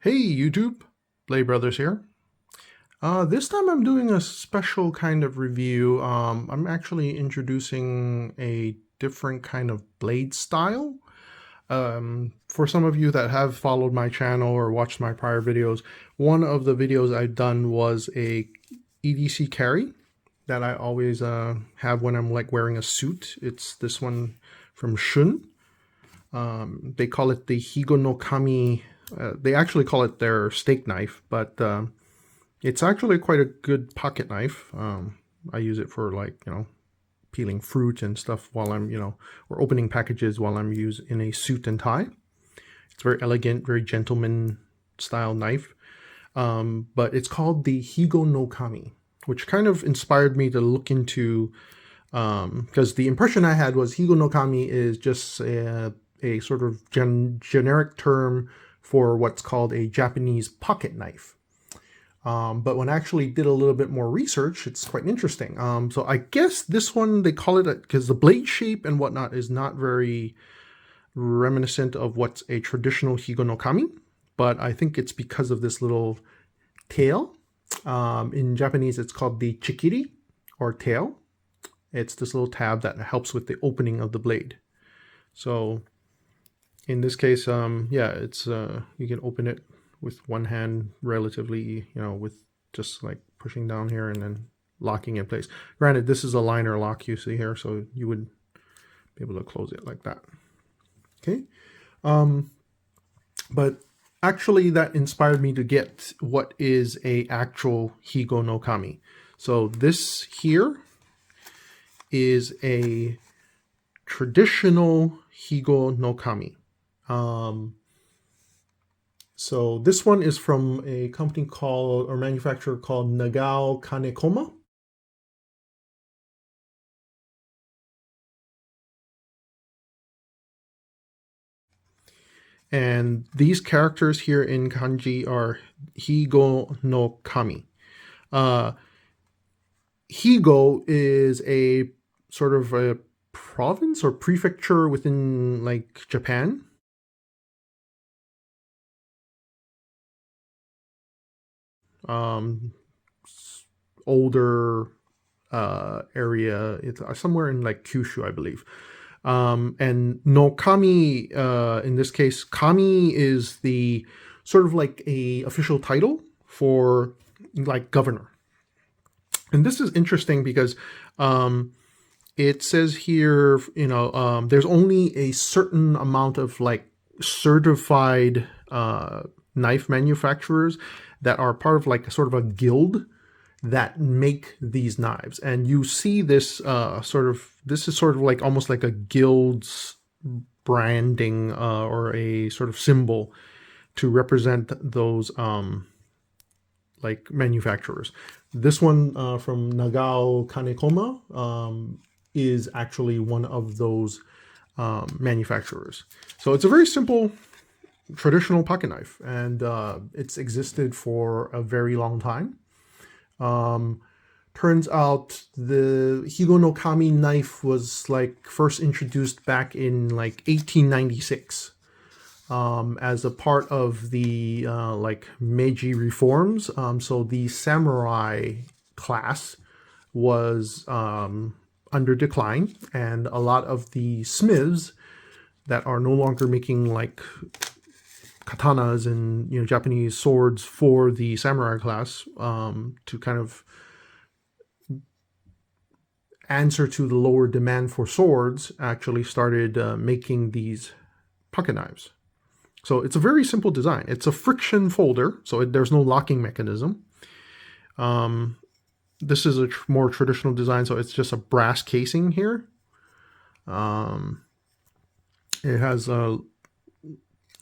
Hey YouTube, Blade Brothers here. This time I'm doing a special kind of review. I'm actually introducing a different kind of blade style. For some of you that have followed my channel or watched my prior videos, one of the videos I've done was a EDC carry that I always have when I'm like wearing a suit. It's this one from Shun. They call it the Higo no Kami. They actually call it their steak knife, but it's actually quite a good pocket knife. I use it for peeling fruit and stuff while I'm or opening packages while I'm in a suit and tie. It's very elegant, very gentleman style knife. But it's called the Higo no Kami, which kind of inspired me to look into, because the impression I had was Higo no Kami is just a sort of generic term for what's called a Japanese pocket knife. But when I actually did a little bit more research, it's quite interesting. So I guess this one, they call it, because the blade shape and whatnot is not very reminiscent of what's a traditional Higo no Kami, but I think it's because of this little tail. In Japanese, it's called the chikiri, or tail. It's this little tab that helps with the opening of the blade. So in this case, yeah, it's you can open it with one hand relatively, with just like pushing down here and then locking in place. Granted, this is a liner lock you see here, so you would be able to close it like that. Okay. But actually that inspired me to get what is a actual Higo no Kami. So this here is a traditional Higo no Kami. So this one is from a company called, or manufacturer called Nagao Kanekoma. And these characters here in kanji are Higo no Kami. Higo is a sort of a province or prefecture within like Japan. Older area. It's somewhere in like Kyushu, I believe. And no Kami, in this case, Kami is the sort of like a official title for like governor. And this is interesting because it says here, there's only a certain amount of like certified knife manufacturers that are part of like sort of a guild that make these knives. And you see this this is sort of like almost like a guild's branding or a sort of symbol to represent those like manufacturers. This one from Nagao Kanekoma is actually one of those manufacturers. So it's a very simple traditional pocket knife, and it's existed for a very long time. Turns out the Higo no Kami knife was like first introduced back in like 1896 as a part of the like Meiji reforms. So the samurai class was under decline, and a lot of the smiths that are no longer making like katanas and Japanese swords for the samurai class to kind of answer to the lower demand for swords, actually started making these pocket knives. So it's a very simple design. It's a friction folder, so there's no locking mechanism. This is a more traditional design, so it's just a brass casing here. It has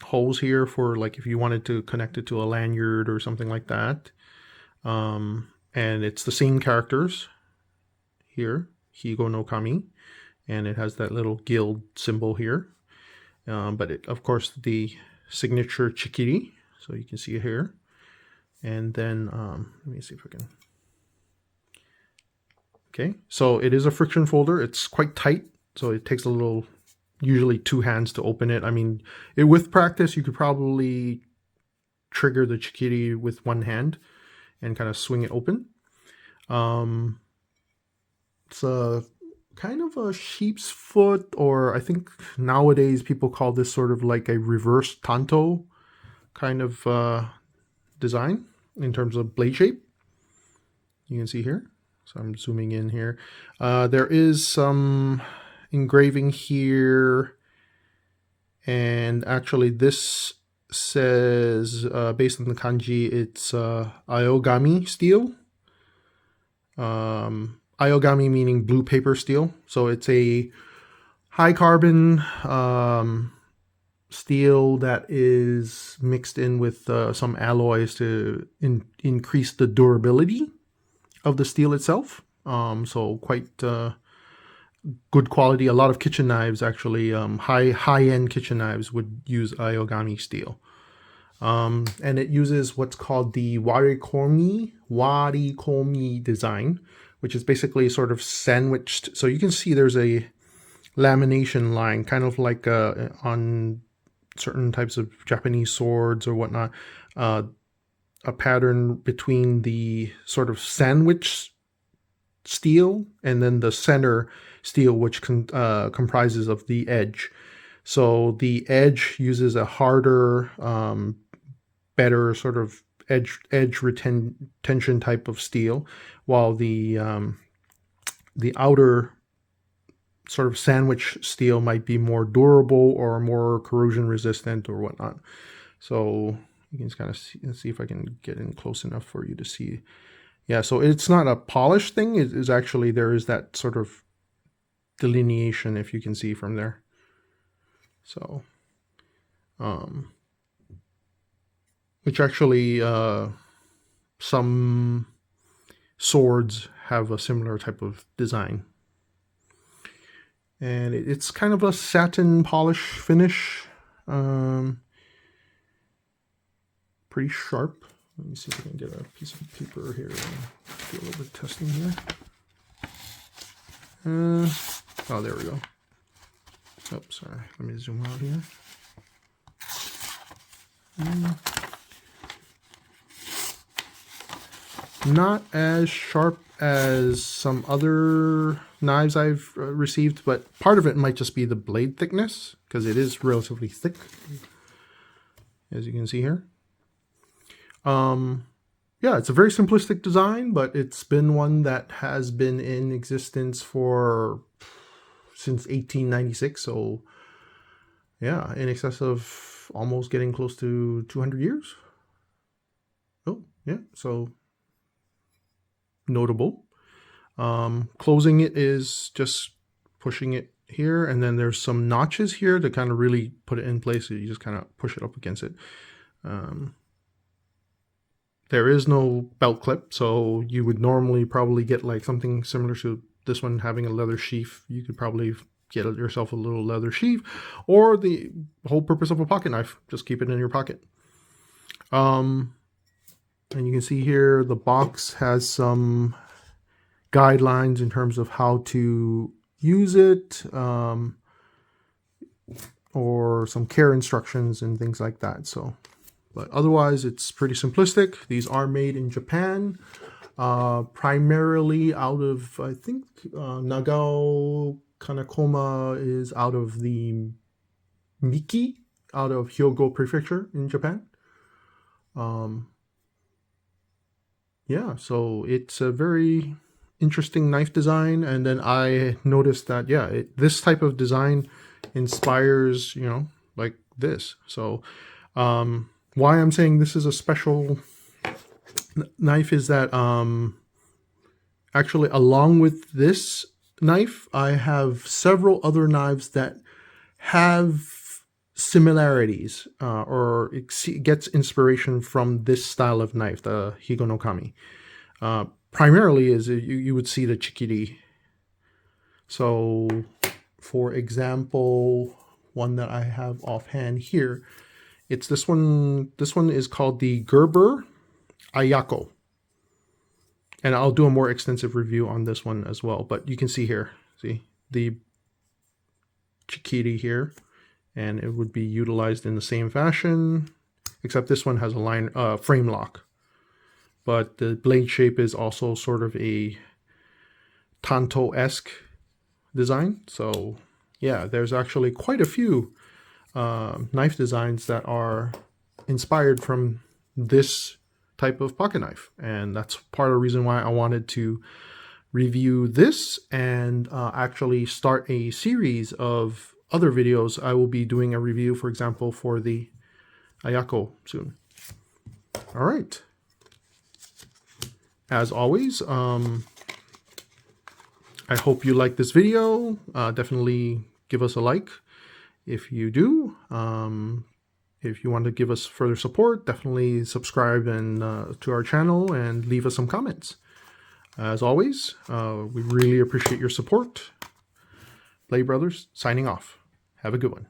holes here for like if you wanted to connect it to a lanyard or something like that. And it's the same characters here, Higo no Kami, and it has that little guild symbol here. But it, of course, the signature chikiri, so you can see it here. And then let me see if I can. Okay, so it is a friction folder. It's quite tight, so it takes a little, usually two hands to open it. I mean, with practice, you could probably trigger the chikiri with one hand and kind of swing it open. It's a kind of a sheep's foot, or I think nowadays people call this sort of like a reverse tanto kind of design in terms of blade shape. You can see here. So I'm zooming in here. There is some engraving here, and actually this says, based on the kanji, it's Ayogami steel. Ayogami meaning blue paper steel. So it's a high carbon steel that is mixed in with some alloys to increase the durability of the steel itself. So quite good quality. A lot of kitchen knives, actually, high-end kitchen knives would use Ayogami steel. And it uses what's called the warikomi design, which is basically sort of sandwiched. So you can see there's a lamination line, kind of like on certain types of Japanese swords or whatnot, a pattern between the sort of sandwich steel and then the center steel, which comprises of the edge. So the edge uses a harder, better sort of edge retention type of steel, while the outer sort of sandwich steel might be more durable or more corrosion resistant or whatnot. So you can just kind of see if I can get in close enough for you to see. Yeah, so it's not a polished thing. It is actually, there is that sort of delineation, if you can see from there. So, which actually some swords have a similar type of design. And it's kind of a satin polish finish. Pretty sharp. Let me see if I can get a piece of paper here and do a little bit of testing here. Oh, there we go. Oh, sorry. Let me zoom out here. Not as sharp as some other knives I've received, but part of it might just be the blade thickness, because it is relatively thick, as you can see here. Yeah, it's a very simplistic design, but it's been one that has been in existence since 1896. So yeah, in excess of almost getting close to 200 years. Oh, yeah. So notable. Closing it is just pushing it here, and then there's some notches here to kind of really put it in place. So you just kind of push it up against it. There is no belt clip, so you would normally probably get like something similar to this one having a leather sheath. You could probably get yourself a little leather sheath, or the whole purpose of a pocket knife, just keep it in your pocket. And you can see here the box has some guidelines in terms of how to use it, or some care instructions and things like that. So, but otherwise it's pretty simplistic. These are made in Japan, primarily out of, I think, Nagao Kanekoma is out of the Miki, out of Higo Prefecture in Japan. Yeah, so it's a very interesting knife design. And then I noticed that, yeah, this type of design inspires, you know, like this. So why I'm saying this is a special knife is that actually, along with this knife, I have several other knives that have similarities, or it gets inspiration from this style of knife, the Higo no Kami. Primarily is you would see the chikiri. So for example, one that I have offhand here, it's this one. This one is called the Gerber Ayako. And I'll do a more extensive review on this one as well. But you can see here, see the chikiri here, and it would be utilized in the same fashion. except this one has a frame lock. But the blade shape is also sort of a Tanto-esque design. So yeah, there's actually quite a few knife designs that are inspired from this type of pocket knife, and that's part of the reason why I wanted to review this and actually start a series of other videos. I will be doing a review, for example, for the Ayako soon. All right. As always, I hope you like this video. Definitely give us a like if you do. If you want to give us further support, definitely subscribe and to our channel and leave us some comments. As always, we really appreciate your support. Blade Brothers signing off. Have a good one.